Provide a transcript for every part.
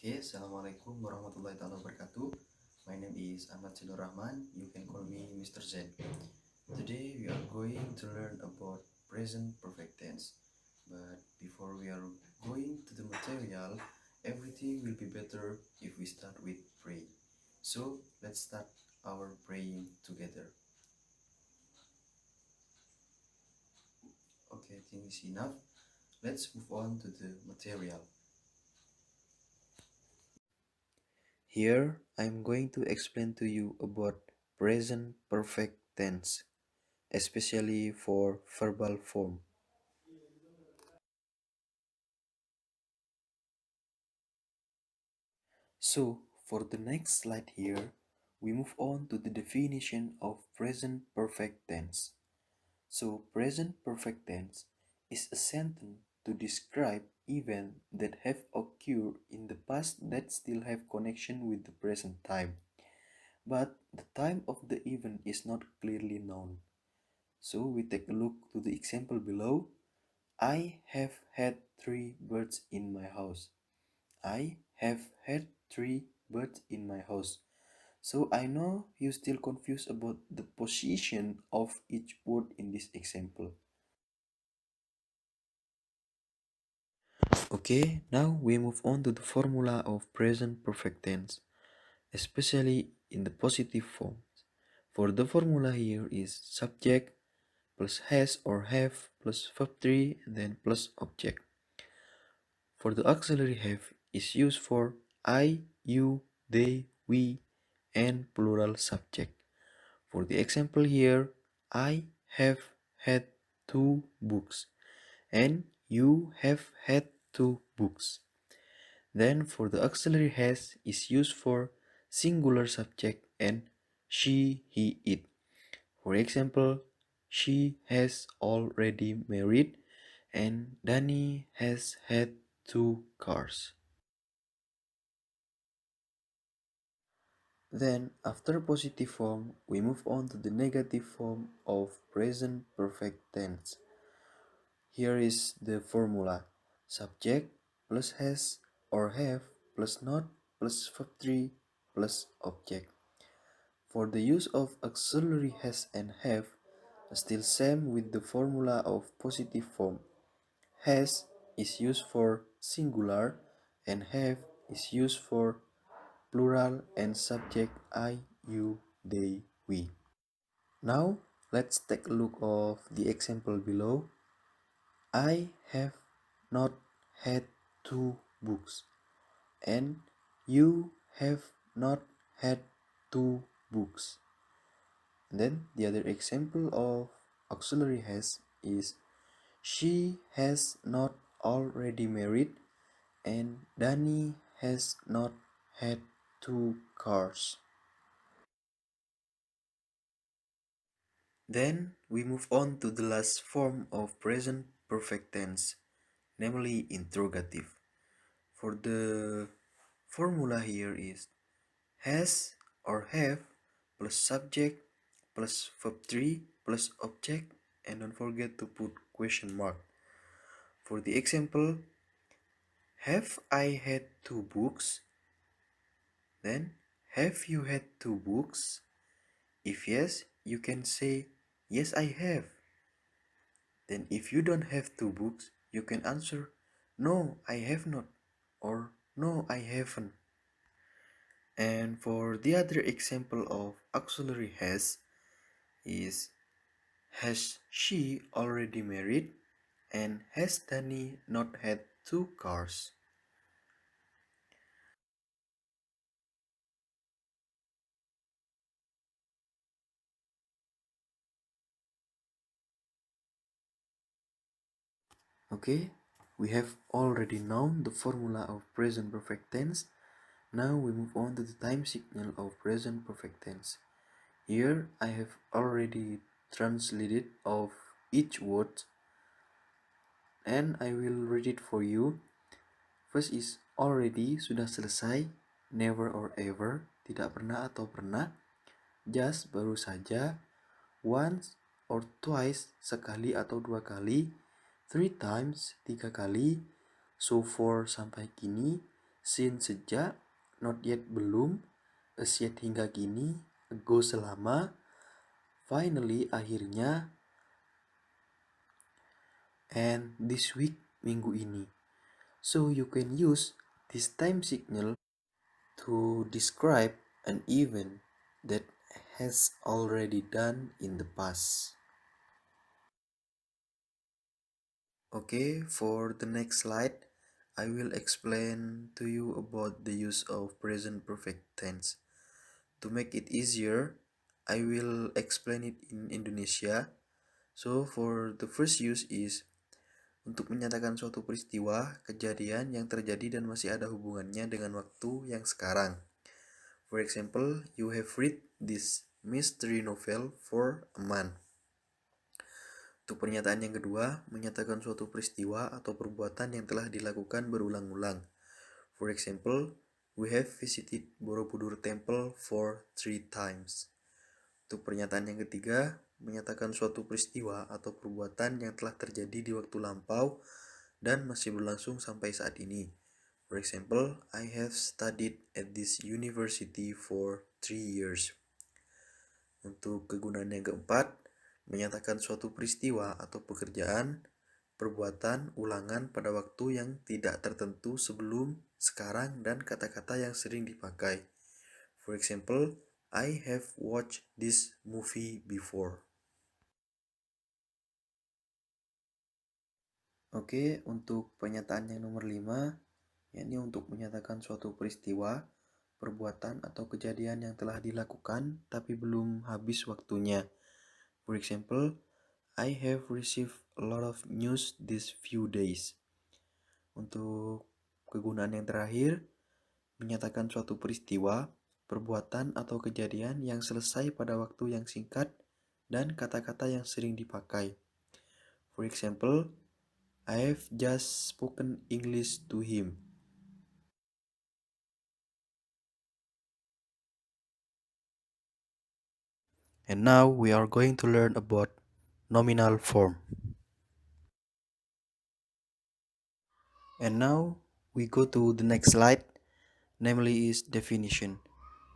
Okay, Assalamualaikum warahmatullahi wabarakatuh. My name is Ahmad Sinur Rahman. You can call me Mr. Z. Today we are going to learn about present perfect tense. But before we are going to the material, everything will be better if we start with pray. So let's start our praying together. Okay, I think it's enough. Let's move on to the material. Here I am going to explain to you about present perfect tense, especially for verbal form. So, for the next slide here, we move on to the definition of present perfect tense. So, present perfect tense is a sentence to describe events that have occurred in the past that still have connection with the present time, but the time of the event is not clearly known. So, we take a look to the example below. I have had three birds in my house. I have had three birds in my house. So I know you're still confused about the position of each word in this example. Okay, now we move on to the formula of present perfect tense, especially in the positive forms. For the formula here is subject plus has or have plus verb 3 and then plus object. For the auxiliary have is used for I, you, they, we, and plural subject. For the example here, I have had two books and you have had two books. Then for the auxiliary has is used for singular subject and she, he, it. For example, she has already married and Danny has had two cars. Then, after positive form, we move on to the negative form of present perfect tense. Here is the formula. Subject plus has or have plus not plus verb 3 plus object. For the use of auxiliary has and have, still same with the formula of positive form. Has is used for singular and have is used for plural and subject I, you, they, we. Now let's take a look of the example below. I have not had two books and you have not had two books. And then the other example of auxiliary has is she has not already married and Danny has not had two cars. Then we move on to the last form of present perfect tense, namely interrogative. For the formula here is has or have plus subject plus verb 3 plus object, and don't forget to put question mark. For the example, have I had two books? Then, have you had two books? If yes, you can say yes I have. Then if you don't have two books, you can answer no I have not or no I haven't. And for the other example of auxiliary is has she already married and has Danny not had two cars? Okay, we have already known the formula of present perfect tense. Now we move on to the time signal of present perfect tense. Here I have already translated of each word and I will read it for you. First is already, sudah selesai, never or ever, tidak pernah atau pernah, just, baru saja, once or twice, sekali atau dua kali, three times, tiga kali, so far, sampai kini, Since sejak, not yet belum, as yet hingga kini, ago selama, finally akhirnya, and this week minggu ini. So you can use this time signal to describe an event that has already done in the past. Okay, for the next slide, I will explain to you about the use of present perfect tense. To make it easier, I will explain it in Indonesia. So for the first use is untuk menyatakan suatu peristiwa, kejadian yang terjadi dan masih ada hubungannya dengan waktu yang sekarang. For example, you have read this mystery novel for a month. Untuk pernyataan yang kedua, menyatakan suatu peristiwa atau perbuatan yang telah dilakukan berulang-ulang. For example, we have visited Borobudur Temple for 3 times. Untuk pernyataan yang ketiga, menyatakan suatu peristiwa atau perbuatan yang telah terjadi di waktu lampau dan masih berlangsung sampai saat ini. For example, I have studied at this university for 3 years. Untuk kegunaan yang keempat, menyatakan suatu peristiwa atau pekerjaan, perbuatan, ulangan pada waktu yang tidak tertentu sebelum, sekarang, dan kata-kata yang sering dipakai. For example, I have watched this movie before. Oke, untuk pernyataan yang nomor 5, yakni untuk menyatakan suatu peristiwa, perbuatan, atau kejadian yang telah dilakukan tapi belum habis waktunya. For example, I have received a lot of news these few days. Untuk kegunaan yang terakhir, menyatakan suatu peristiwa, perbuatan, atau kejadian yang selesai pada waktu yang singkat dan kata-kata yang sering dipakai. For example, I have just spoken English to him. And now we are going to learn about nominal form. And now we go to the next slide, namely is definition.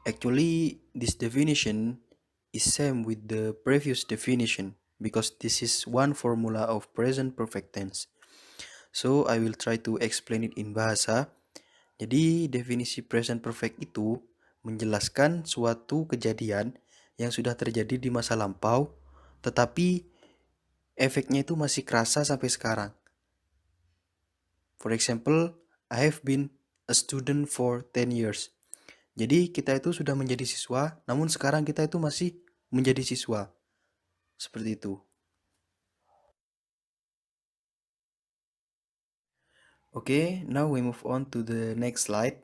Actually, this definition is same with the previous definition because this is one formula of present perfect tense. So I will try to explain it in bahasa. Jadi definisi present perfect itu menjelaskan suatu kejadian yang sudah terjadi di masa lampau, tetapi efeknya itu masih kerasa sampai sekarang. For example, I have been a student for 10 years. Jadi kita itu sudah menjadi siswa, namun sekarang kita itu masih menjadi siswa. Seperti itu. Okay, now we move on to the next slide.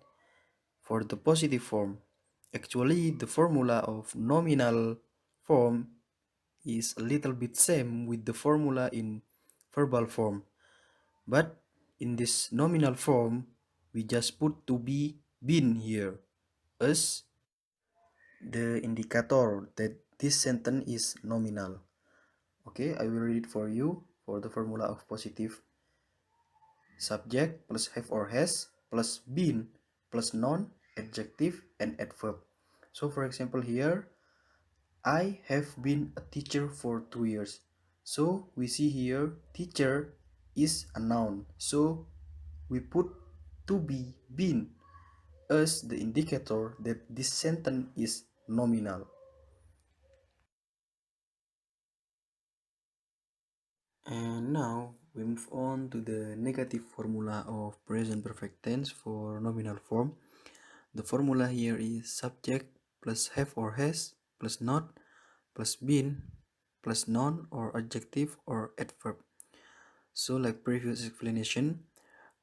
For the positive form, actually the formula of nominal form is a little bit same with the formula in verbal form. But in this nominal form, we just put to be been here as the indicator that this sentence is nominal. Okay, I will read it for you for the formula of positive. Subject plus have or has plus been plus noun, adjective, and adverb. So for example here, I have been a teacher for 2 years. So we see here teacher is a noun. So we put to be been as the indicator that this sentence is nominal. And now we move on to the negative formula of present perfect tense for nominal form. The formula here is subject plus have or has plus not plus been plus noun or adjective or adverb. So like previous explanation,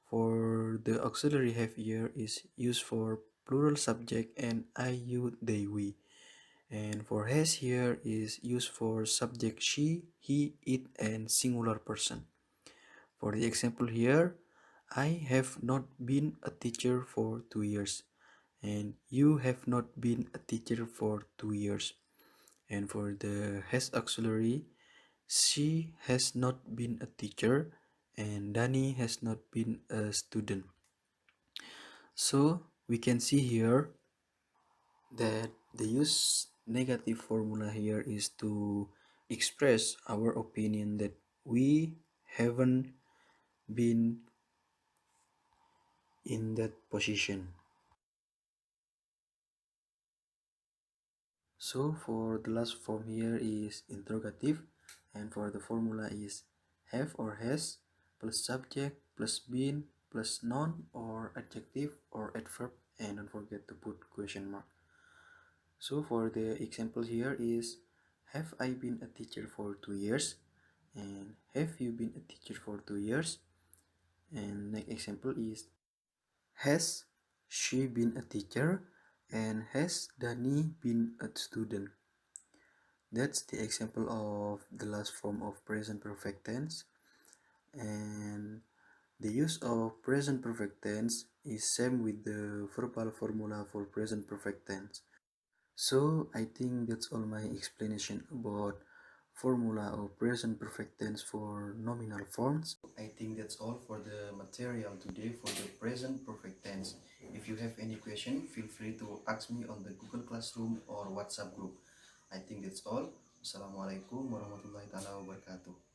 for the auxiliary have here is used for plural subject and I, you, they, we. And for has here is used for subject she, he, it, and singular person. For the example here, I have not been a teacher for 2 years. And you have not been a teacher for 2 years. And for the has auxiliary, she has not been a teacher and Dani has not been a student. So we can see here that the use negative formula here is to express our opinion that we haven't been in that position. So for the last form here is interrogative, and for the formula is have or has plus subject plus been plus noun or adjective or adverb, and don't forget to put question mark. So for the example here is have I been a teacher for 2 years, and have you been a teacher for 2 years. And next example is has she been a teacher, and has Dani been a student. That's the example of the last form of present perfect tense. And the use of present perfect tense is same with the verbal formula for present perfect tense. So I think that's all my explanation about formula of present perfect tense for nominal forms. I think that's all for the material today for the present perfect tense. If you have any question, feel free to ask me on the Google Classroom or WhatsApp group. I think that's all. Assalamualaikum warahmatullahi wabarakatuh.